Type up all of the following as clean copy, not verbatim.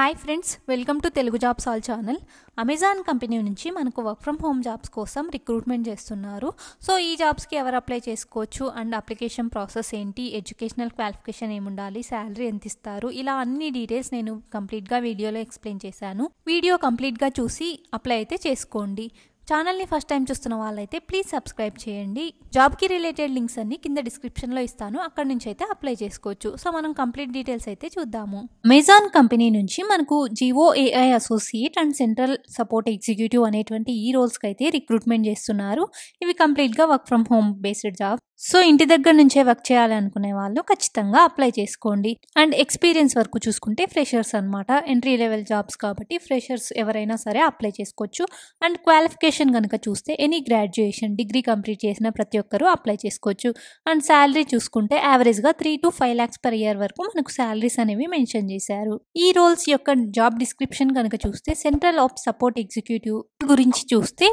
Hi friends, welcome to Telugu jobs all channel. Amazon company నుంచి మనకు work from home jobs కోసం recruitment చేస్తున్నారు. So ఈ జాబ్స్కి ఎవరు అప్లై చేసుకోవచ్చు అండ్ అప్లికేషన్ ప్రాసెస్ ఏంటి, ఎడ్యుకేషనల్ క్వాలిఫికేషన్ ఏముండాలి, శాలరీ ఎంత ఇస్తారు, ఇలా అన్ని డీటెయిల్స్ నేను కంప్లీట్గా వీడియోలో ఎక్స్ప్లెయిన్ చేశాను. వీడియో కంప్లీట్గా చూసి అప్లై అయితే చేసుకోండి. ఛానల్ని ఫస్ట్ టైం చూస్తున్న వాళ్ళైతే ప్లీజ్ సబ్స్క్రైబ్ చేయండి. జాబ్కి రిలేటెడ్ లింక్స్ అన్ని కింద డిస్క్రిప్షన్లో ఇస్తాను, అక్కడ నుంచి అయితే అప్లై చేసుకోవచ్చు. సో మనం కంప్లీట్ డీటెయిల్స్ అయితే చూద్దాము. అమెజాన్ కంపెనీ నుంచి మనకు GO AI associate and central support executive అనేటువంటి ఈ రోల్స్కి అయితే రిక్రూట్మెంట్ చేస్తున్నారు. ఇవి కంప్లీట్గా work from home based job. So ఇంటి దగ్గర నుంచే వర్క్ చేయాలనుకునే వాళ్ళు ఖచ్చితంగా అప్లై చేసుకోండి. అండ్ ఎక్స్పీరియన్స్ వరకు చూసుకుంటే ఫ్రెషర్స్ అనమాట, ఎంట్రీ లెవెల్ జాబ్స్ కాబట్టి ఫ్రెషర్స్ ఎవరైనా సరే అప్లై చేసుకోవచ్చు. అండ్ క్వాలిఫికేషన్ కనుక చూస్తే ఎనీ గ్రాడ్యుయేషన్, డిగ్రీ కంప్లీట్ చేసిన ప్రతి ఒక్కరూ అప్లై చేసుకోవచ్చు. అండ్ శాలరీ చూసుకుంటే యావరేజ్గా 3 to 5 lakhs per year వరకు మనకు శాలరీస్ అనేవి మెన్షన్ చేశారు. ఈ రోల్స్ యొక్క జాబ్ డిస్క్రిప్షన్ కనుక చూస్తే సెంట్రల్ ఆఫ్ సపోర్ట్ ఎగ్జిక్యూటివ్ గురించి చూస్తే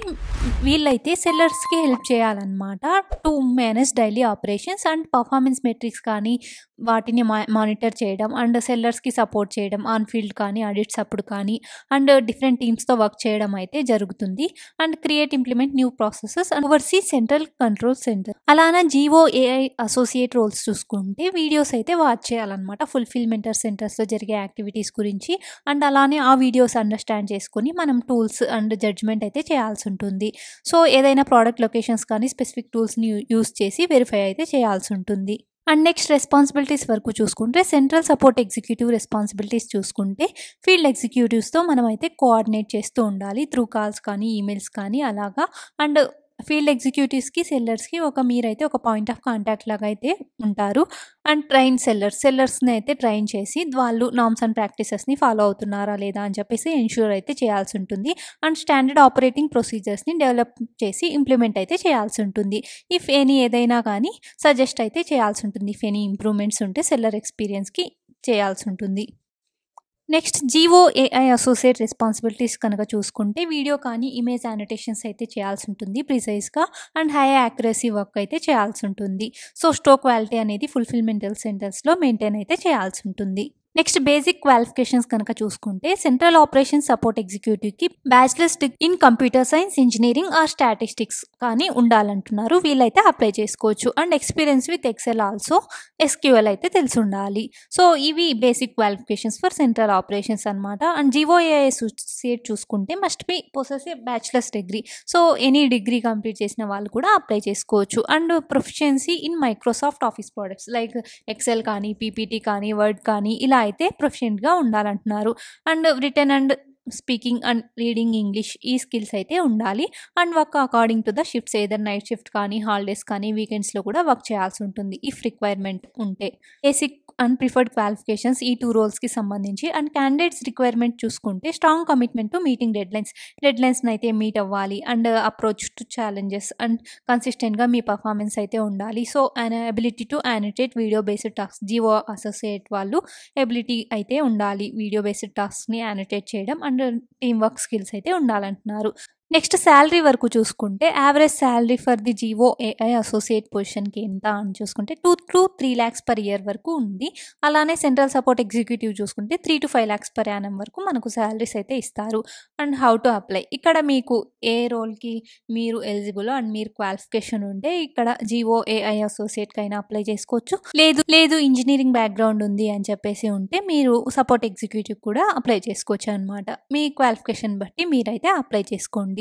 వీళ్ళైతే సెల్లర్స్కి హెల్ప్ చేయాలన్నమాట. To manage daily operations and performance metrics కానీ వాటిని మానిటర్ చేయడం అండ్ సెల్లర్స్కి సపోర్ట్ చేయడం, ఆన్ ఫీల్డ్ కానీ ఆడిట్స్ అప్పుడు కానీ అండ్ డిఫరెంట్ టీమ్స్తో వర్క్ చేయడం అయితే జరుగుతుంది. And create implement new processes and oversee central control center. అలానే జిఓ ఏఐ అసోసియేట్ రోల్స్ చూసుకుంటే వీడియోస్ అయితే వాచ్ చేయాలన్నమాట, ఫుల్ఫిల్మెంట్ సెంటర్స్లో జరిగే యాక్టివిటీస్ గురించి. అండ్ అలానే ఆ వీడియోస్ అండర్స్టాండ్ చేసుకుని మనం టూల్స్ అండ్ జడ్జ్మెంట్ అయితే చేయాల్సి ఉంటుంది. సో ఏదైనా ప్రోడక్ట్ లొకేషన్స్ కానీ స్పెసిఫిక్ టూల్స్ని యూస్ చేసి వెరిఫై అయితే చేయాల్సి ఉంటుంది. అండ్ నెక్స్ట్ రెస్పాన్సిబిలిటీస్ వరకు చూసుకుంటే సెంట్రల్ సపోర్ట్ ఎగ్జిక్యూటివ్ రెస్పాన్సిబిలిటీస్ చూసుకుంటే ఫీల్డ్ ఎగ్జిక్యూటివ్స్తో మనం అయితే కోఆర్డినేట్ చేస్తూ ఉండాలి, త్రూ కాల్స్ కానీ ఈమెయిల్స్ కానీ అలాగా. అండ్ ఫీల్డ్ ఎగ్జిక్యూటివ్స్కి సెల్లర్స్కి మీరైతే ఒక పాయింట్ ఆఫ్ కాంటాక్ట్ లాగా అయితే ఉంటారు. అండ్ ట్రైన్ సెల్లర్స్ని అయితే ట్రైన్ చేసి వాళ్ళు నామ్స్ అండ్ ప్రాక్టీసెస్ని ఫాలో అవుతున్నారా లేదా అని చెప్పేసి ఎన్ష్యూర్ అయితే చేయాల్సి ఉంటుంది. అండ్ స్టాండర్డ్ ఆపరేటింగ్ ప్రొసీజర్స్ని డెవలప్ చేసి ఇంప్లిమెంట్ అయితే చేయాల్సి ఉంటుంది. ఇఫ్ ఎనీ ఏదైనా కానీ సజెస్ట్ అయితే చేయాల్సి ఉంటుంది. ఇఫ్ ఎనీ ఇంప్రూవ్మెంట్స్ ఉంటే సెల్లర్ ఎక్స్పీరియన్స్కి చేయాల్సి ఉంటుంది. Next GO AI associate responsibilities కనుక చూసుకుంటే వీడియో కానీ ఇమేజ్ యానిటేషన్స్ అయితే చేయాల్సి ఉంటుంది ప్రిసైజ్గా. అండ్ హై యాక్యురసీ వర్క్ అయితే చేయాల్సి ఉంటుంది. సో స్టోక్ క్వాలిటీ అనేది ఫుల్ఫిల్మెంటల్ సెంటర్స్లో మెయింటైన్ అయితే చేయాల్సి ఉంటుంది. నెక్స్ట్ బేసిక్ క్వాలిఫికేషన్స్ కనుక చూసుకుంటే సెంట్రల్ ఆపరేషన్ సపోర్ట్ ఎగ్జిక్యూటివ్కి bachelors in computer science, engineering or statistics కానీ ఉండాలంటున్నారు. వీళ్ళైతే అప్లై చేసుకోవచ్చు. And experience with Excel also, SQL అయితే తెలిసి ఉండాలి. సో ఇవి basic qualifications for central operations అనమాట. అండ్ జిఓఏఐ అసోసియేట్ చూసుకుంటే must be possess a bachelors degree. So any degree complete చేసిన వాళ్ళు కూడా అప్లై చేసుకోవచ్చు. And proficiency in Microsoft Office products like Excel కానీ, పీపీటీ కానీ, వర్డ్ కానీ ఇలా అయితే ప్రొఫిషియెంట్గా ఉండాలంటున్నారు. And written and speaking and reading English ఈ స్కిల్స్ అయితే ఉండాలి. And work according to the shifts, either night shift కానీ, హాలిడేస్ కానీ, వీకెండ్స్లో కూడా వర్క్ చేయాల్సి ఉంటుంది ఇఫ్ రిక్వైర్మెంట్ ఉంటే. బేసిక్ అండ్ ప్రిఫర్డ్ క్వాలిఫికేషన్స్ ఈ 2 రోల్స్కి సంబంధించి. అండ్ క్యాండిడేట్స్ రిక్వైర్మెంట్ చూసుకుంటే స్ట్రాంగ్ కమిట్మెంట్ టు మీటింగ్ డెడ్లైన్స్ని అయితే మీట్ అవ్వాలి. And approach to challenges and కన్సిస్టెంట్గా మీ పర్ఫార్మెన్స్ అయితే ఉండాలి. So ability to annotate video based task, Jio associate వాళ్ళు ఎబిలిటీ అయితే ఉండాలి వీడియో బేస్డ్ టాస్క్ని యానిటేట్ చేయడం. అండ్ టీమ్ వర్క్ స్కిల్స్ అయితే ఉండాలంటున్నారు. నెక్స్ట్ శాలరీ వరకు చూసుకుంటే average salary for the GO AI associate పొజిషన్కి ఎంత అని చూసుకుంటే 2 to 3 lakhs per year వరకు ఉంది. అలానే సెంట్రల్ సపోర్ట్ ఎగ్జిక్యూటివ్ చూసుకుంటే 3 to 5 lakhs per annum వరకు మనకు శాలరీస్ అయితే ఇస్తారు. అండ్ హౌ టు అప్లై, ఇక్కడ మీకు ఏ రోల్కి మీరు ఎలిజిబుల్ అండ్ మీరు క్వాలిఫికేషన్ ఉంటే ఇక్కడ జిఓ ఏఐ అసోసియేట్కి అయినా అప్లై చేసుకోవచ్చు. లేదు ఇంజనీరింగ్ బ్యాక్గ్రౌండ్ ఉంది అని చెప్పేసి ఉంటే మీరు సపోర్ట్ ఎగ్జిక్యూటివ్ కూడా అప్లై చేసుకోవచ్చు అనమాట. మీ క్వాలిఫికేషన్ బట్టి మీరైతే అప్లై చేసుకోండి.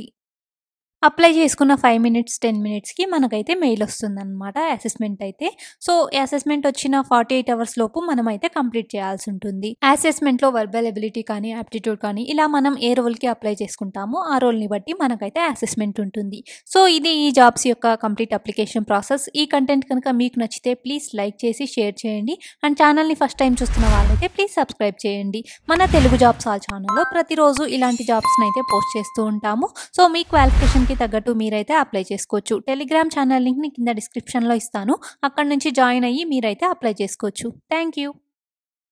అప్లై చేసుకున్న 5 minutes 10 minutesకి మనకైతే మెయిల్ వస్తుందన్నమాట అసెస్మెంట్ అయితే. సో అసెస్మెంట్ వచ్చిన 48 hours లోపు మనం అయితే కంప్లీట్ చేయాల్సి ఉంటుంది. అసెస్మెంట్లో వర్బల్ ఎబిలిటీ కానీ, యాప్టిట్యూడ్ కానీ ఇలా మనం ఏ రోల్కి అప్లై చేసుకుంటామో ఆ రోల్ని బట్టి మనకైతే అసెస్మెంట్ ఉంటుంది. సో ఇది ఈ జాబ్స్ యొక్క కంప్లీట్ అప్లికేషన్ ప్రాసెస్. ఈ కంటెంట్ కనుక మీకు నచ్చితే ప్లీజ్ లైక్ చేసి షేర్ చేయండి. అండ్ ఛానల్ని ఫస్ట్ టైం చూస్తున్న వాళ్ళైతే ప్లీజ్ సబ్స్క్రైబ్ చేయండి. మన తెలుగు జాబ్స్ ఆల్ ఛానల్లో ప్రతిరోజు ఇలాంటి జాబ్స్ని అయితే పోస్ట్ చేస్తూ ఉంటాము. సో మీ క్వాలిఫికేషన్కి తగ్గట్టు మీరైతే అప్లై చేసుకోవచ్చు. టెలిగ్రామ్ ఛానల్ లింక్ని కింద డిస్క్రిప్షన్లో ఇస్తాను, అక్కడ నుంచి జాయిన్ అయ్యి మీరైతే అప్లై చేసుకోవచ్చు. Thank you.